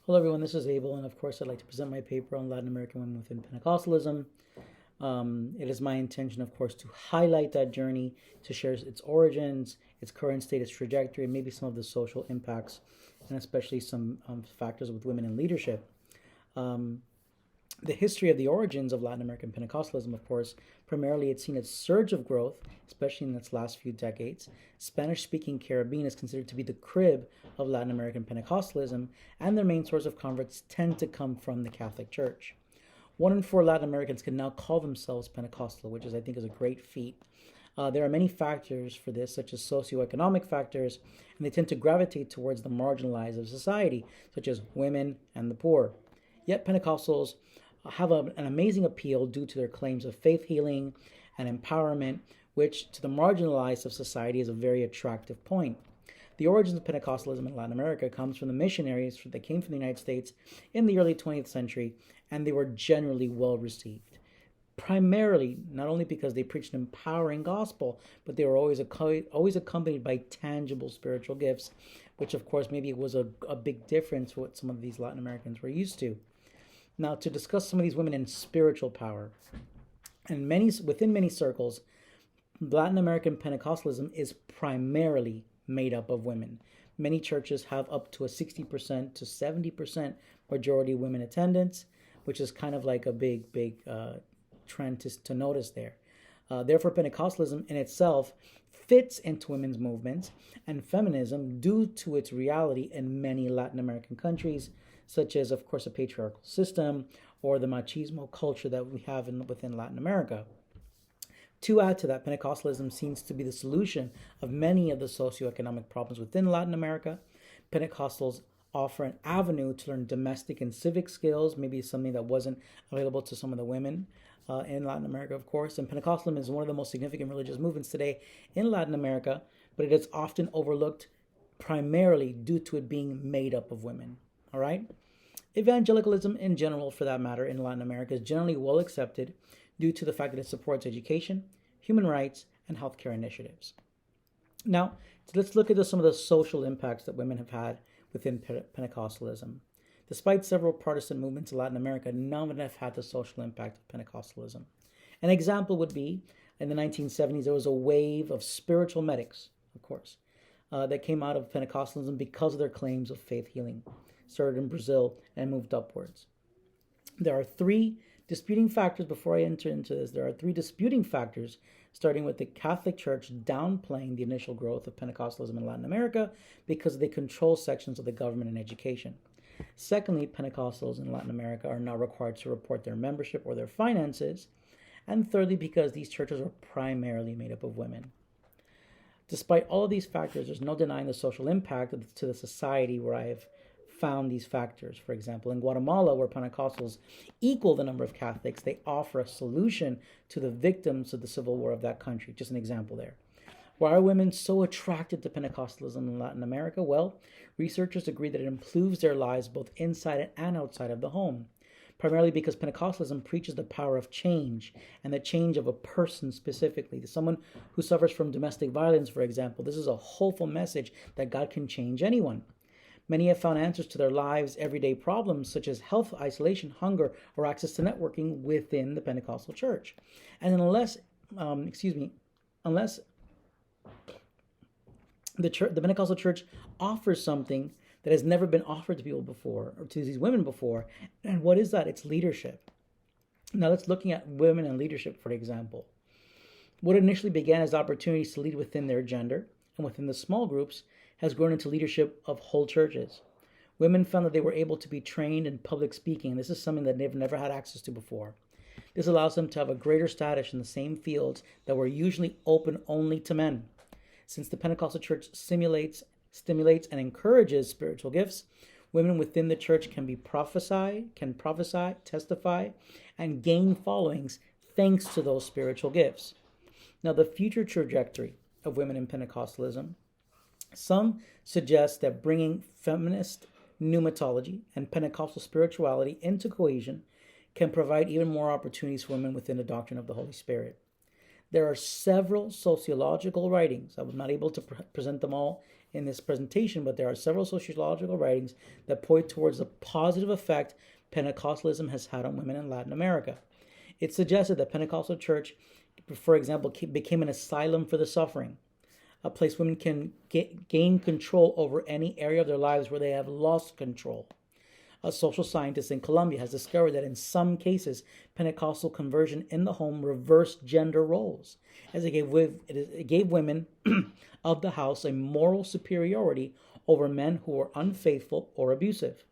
Hello, everyone. This is Abel, and of course, I'd like to present my paper on Latin American women within Pentecostalism. It is my intention, of course, to highlight that journey, to share its origins, its current state, its trajectory, and maybe some of the social impacts, and especially some factors with women in leadership. Um, the history of the origins of Latin American Pentecostalism, of course, primarily it's seen its surge of growth, especially in its last few decades. Spanish speaking Caribbean is considered to be the crib of Latin American Pentecostalism, and their main source of converts tend to come from the Catholic Church. 1 in 4 Latin Americans can now call themselves Pentecostal, which is, I think, is a great feat. There are many factors for this, such as socioeconomic factors, and they tend to gravitate towards the marginalized of society, such as women and the poor. Yet Pentecostals have an amazing appeal due to their claims of faith healing and empowerment, which to the marginalized of society is a very attractive point. The origins of Pentecostalism in Latin America comes from the missionaries that came from the United States in the early 20th century, and they were generally well received. Primarily, not only because they preached an empowering gospel, but they were always accompanied by tangible spiritual gifts, which of course maybe was a big difference for what some of these Latin Americans were used to. Now, to discuss some of these women in spiritual power, and within many circles, Latin American Pentecostalism is primarily made up of women. Many churches have up to a 60% to 70% majority women attendance, which is kind of like a big trend to notice there. Therefore, Pentecostalism in itself fits into women's movements and feminism due to its reality in many Latin American countries, such as, of course, a patriarchal system or the machismo culture that we have within Latin America. To add to that, Pentecostalism seems to be the solution of many of the socioeconomic problems within Latin America. Pentecostals offer an avenue to learn domestic and civic skills, maybe something that wasn't available to some of the women in Latin America, of course. And Pentecostalism is one of the most significant religious movements today in Latin America, but it is often overlooked primarily due to it being made up of women. All right? Evangelicalism in general, for that matter, in Latin America is generally well accepted due to the fact that it supports education, human rights, and healthcare initiatives. Now, let's look at some of the social impacts that women have had within Pentecostalism. Despite several Protestant movements in Latin America, none of them have had the social impact of Pentecostalism. An example would be in the 1970s, there was a wave of spiritual medics, of course, that came out of Pentecostalism because of their claims of faith healing. Started in Brazil and moved upwards. There are three disputing factors before I enter into this. There are three disputing factors, starting with the Catholic Church downplaying the initial growth of Pentecostalism in Latin America because they control sections of the government and education. Secondly, Pentecostals in Latin America are not required to report their membership or their finances. And thirdly, because these churches are primarily made up of women. Despite all of these factors, there's no denying the social impact to the society where I have found these factors. For example, in Guatemala, where Pentecostals equal the number of Catholics, they offer a solution to the victims of the civil war of that country. Just an example there. Why are women so attracted to Pentecostalism in Latin America? Well, researchers agree that it improves their lives both inside and outside of the home, primarily because Pentecostalism preaches the power of change and the change of a person specifically. Someone who suffers from domestic violence, for example, this is a hopeful message that God can change anyone. Many have found answers to their lives' everyday problems, such as health, isolation, hunger, or access to networking within the Pentecostal church. And unless the Pentecostal church offers something that has never been offered to people before, or to these women before, and what is that? It's leadership. Now let's looking at women and leadership, for example. What initially began as opportunities to lead within their gender and within the small groups has grown into leadership of whole churches. Women found that they were able to be trained in public speaking. This is something that they've never had access to before. This allows them to have a greater status in the same fields that were usually open only to men. Since the Pentecostal church stimulates and encourages spiritual gifts, women within the church can prophesy, testify, and gain followings thanks to those spiritual gifts. Now, the future trajectory of women in Pentecostalism. Some suggest that bringing feminist pneumatology and Pentecostal spirituality into cohesion can provide even more opportunities for women within the doctrine of the Holy Spirit. There are several sociological writings, I was not able to present them all in this presentation, but there are several sociological writings that point towards the positive effect Pentecostalism has had on women in Latin America. It suggested that Pentecostal church, for example, became an asylum for the suffering, a place women can gain control over any area of their lives where they have lost control. A social scientist in Colombia has discovered that in some cases, Pentecostal conversion in the home reversed gender roles, as it gave women of the house a moral superiority over men who were unfaithful or abusive.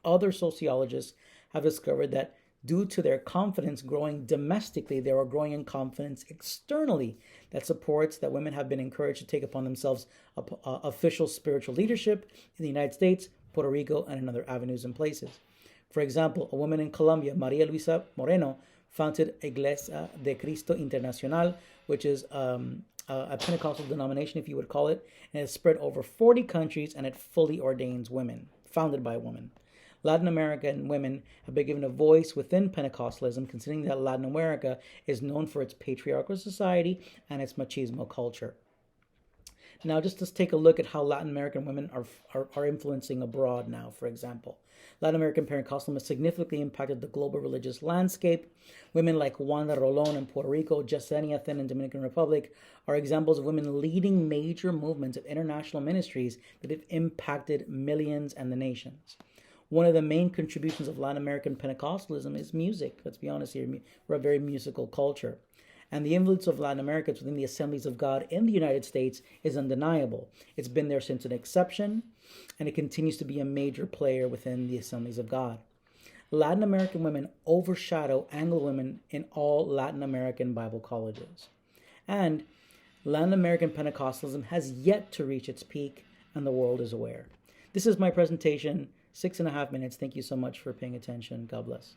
Other sociologists have discovered that due to their confidence growing domestically, they were growing in confidence externally that supports that women have been encouraged to take upon themselves official spiritual leadership in the United States, Puerto Rico, and in other avenues and places. For example, a woman in Colombia, Maria Luisa Moreno, founded Iglesia de Cristo Internacional, which is a Pentecostal denomination, if you would call it, and it's spread over 40 countries, and it fully ordains women, founded by a woman. Latin American women have been given a voice within Pentecostalism, considering that Latin America is known for its patriarchal society and its machismo culture. Now, just let's take a look at how Latin American women are influencing abroad now, for example. Latin American Pentecostalism has significantly impacted the global religious landscape. Women like Wanda Rolón in Puerto Rico, Yesenia Thin in Dominican Republic are examples of women leading major movements of international ministries that have impacted millions and the nations. One of the main contributions of Latin American Pentecostalism is music. Let's be honest here, we're a very musical culture. And the influence of Latin America within the Assemblies of God in the United States is undeniable. It's been there since an inception, and it continues to be a major player within the Assemblies of God. Latin American women overshadow Anglo women in all Latin American Bible colleges. And Latin American Pentecostalism has yet to reach its peak, and the world is aware. This is my presentation, 6.5 minutes. Thank you so much for paying attention. God bless.